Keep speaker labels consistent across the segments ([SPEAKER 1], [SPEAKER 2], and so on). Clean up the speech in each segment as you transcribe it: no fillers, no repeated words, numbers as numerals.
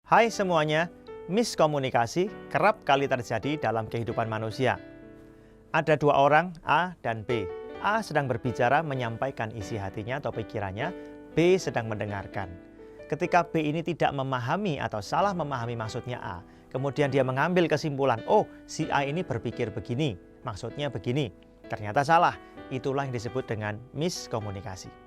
[SPEAKER 1] Hai semuanya, miskomunikasi kerap kali terjadi dalam kehidupan manusia. Ada dua orang, A dan B. A sedang berbicara menyampaikan isi hatinya atau pikirannya, B sedang mendengarkan. Ketika B ini tidak memahami atau salah memahami maksudnya A, kemudian dia mengambil kesimpulan, oh si A ini berpikir begini, maksudnya begini. Ternyata salah, itulah yang disebut dengan miskomunikasi.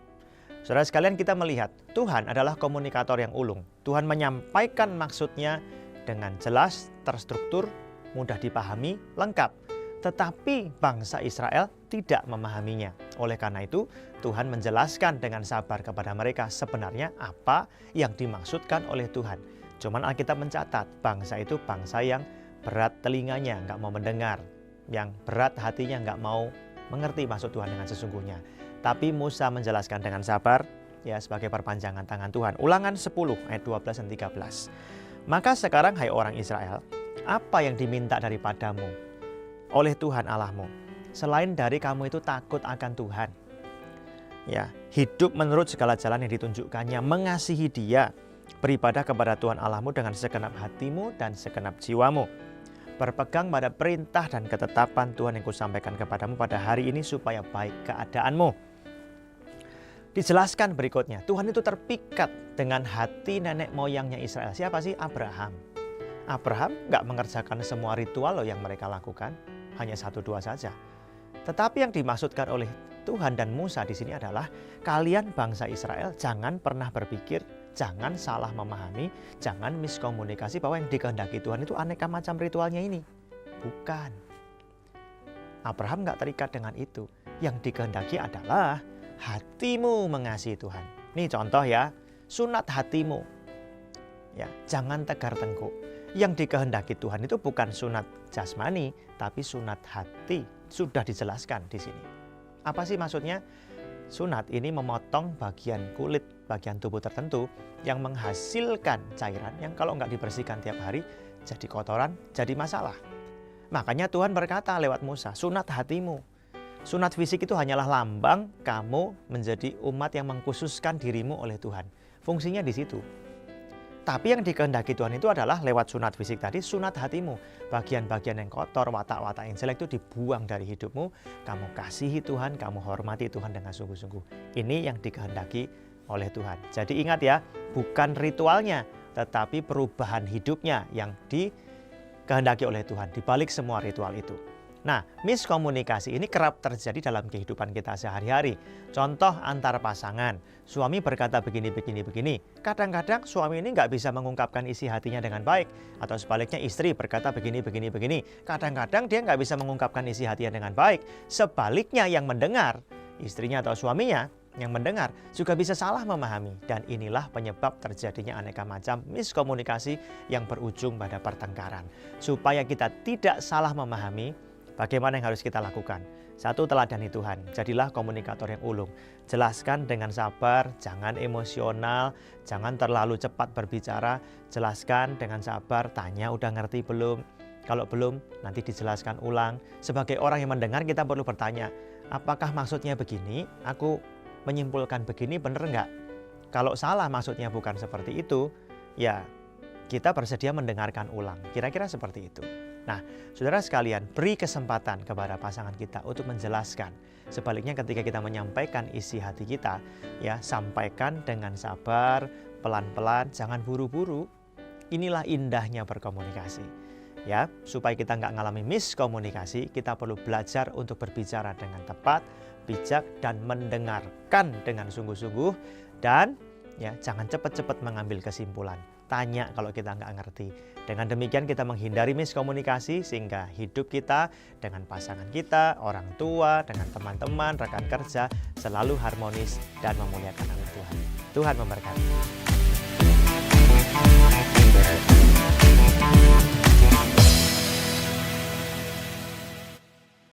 [SPEAKER 1] Saudara sekalian, kita melihat Tuhan adalah komunikator yang ulung. Tuhan menyampaikan maksudnya dengan jelas, terstruktur, mudah dipahami, lengkap. Tetapi bangsa Israel tidak memahaminya. Oleh karena itu, Tuhan menjelaskan dengan sabar kepada mereka sebenarnya apa yang dimaksudkan oleh Tuhan. Cuman Alkitab mencatat, bangsa itu bangsa yang berat telinganya, nggak mau mendengar. Yang berat hatinya, nggak mau mengerti maksud Tuhan dengan sesungguhnya. Tapi Musa menjelaskan dengan sabar, ya sebagai perpanjangan tangan Tuhan. Ulangan 10 ayat 12 dan 13. Maka sekarang hai orang Israel, apa yang diminta daripadamu oleh Tuhan Allahmu, selain dari kamu itu takut akan Tuhan, ya hidup menurut segala jalan yang ditunjukkannya, mengasihi Dia, beribadah kepada Tuhan Allahmu dengan segenap hatimu dan segenap jiwamu, berpegang pada perintah dan ketetapan Tuhan yang kusampaikan kepadamu pada hari ini supaya baik keadaanmu. Dijelaskan berikutnya, Tuhan itu terpikat dengan hati nenek moyangnya Israel. Siapa sih? Abraham. Abraham nggak mengerjakan semua ritual yang mereka lakukan, hanya 1-2 saja. Tetapi yang dimaksudkan oleh Tuhan dan Musa di sini adalah kalian bangsa Israel jangan pernah berpikir, jangan salah memahami, jangan miskomunikasi bahwa yang dikehendaki Tuhan itu aneka macam ritualnya ini. Bukan. Abraham nggak terikat dengan itu. Yang dikehendaki adalah hatimu mengasihi Tuhan. Ini contoh ya, sunat hatimu. Ya, jangan tegar tengkuk. Yang dikehendaki Tuhan itu bukan sunat jasmani, tapi sunat hati. Sudah dijelaskan di sini. Apa sih maksudnya? Sunat ini memotong bagian kulit, bagian tubuh tertentu yang menghasilkan cairan yang kalau nggak dibersihkan tiap hari jadi kotoran, jadi masalah. Makanya Tuhan berkata lewat Musa, sunat hatimu. Sunat fisik itu hanyalah lambang kamu menjadi umat yang mengkhususkan dirimu oleh Tuhan. Fungsinya di situ. Tapi yang dikehendaki Tuhan itu adalah lewat sunat fisik tadi, sunat hatimu. Bagian-bagian yang kotor, watak-watak yang jelek itu dibuang dari hidupmu. Kamu kasihi Tuhan, kamu hormati Tuhan dengan sungguh-sungguh. Ini yang dikehendaki oleh Tuhan. Jadi ingat ya, bukan ritualnya, tetapi perubahan hidupnya yang dikehendaki oleh Tuhan. Di balik semua ritual itu. Nah, miskomunikasi ini kerap terjadi dalam kehidupan kita sehari-hari. Contoh antar pasangan, suami berkata begini. Kadang-kadang suami ini nggak bisa mengungkapkan isi hatinya dengan baik. Atau sebaliknya istri berkata begini. Kadang-kadang dia nggak bisa mengungkapkan isi hatinya dengan baik. Sebaliknya yang mendengar, istrinya atau suaminya yang mendengar juga bisa salah memahami. Dan inilah penyebab terjadinya aneka macam miskomunikasi yang berujung pada pertengkaran. Supaya kita tidak salah memahami, bagaimana yang harus kita lakukan? 1, teladani Tuhan. Jadilah komunikator yang ulung. Jelaskan dengan sabar, jangan emosional, jangan terlalu cepat berbicara. Jelaskan dengan sabar, tanya udah ngerti belum? Kalau belum, nanti dijelaskan ulang. Sebagai orang yang mendengar, kita perlu bertanya, apakah maksudnya begini? Aku menyimpulkan begini, benar nggak? Kalau salah maksudnya bukan seperti itu, ya kita bersedia mendengarkan ulang. Kira-kira seperti itu. Nah, saudara sekalian, beri kesempatan kepada pasangan kita untuk menjelaskan. Sebaliknya ketika kita menyampaikan isi hati kita, ya sampaikan dengan sabar, pelan-pelan, jangan buru-buru. Inilah indahnya berkomunikasi. Ya, supaya kita nggak ngalami miskomunikasi, kita perlu belajar untuk berbicara dengan tepat, bijak, dan mendengarkan dengan sungguh-sungguh. Dan ya, jangan cepat-cepat mengambil kesimpulan. Tanya kalau kita nggak ngerti. Dengan demikian kita menghindari miskomunikasi sehingga hidup kita dengan pasangan kita, orang tua, dengan teman-teman, rekan kerja selalu harmonis dan memuliakan nama Tuhan. Tuhan memberkati.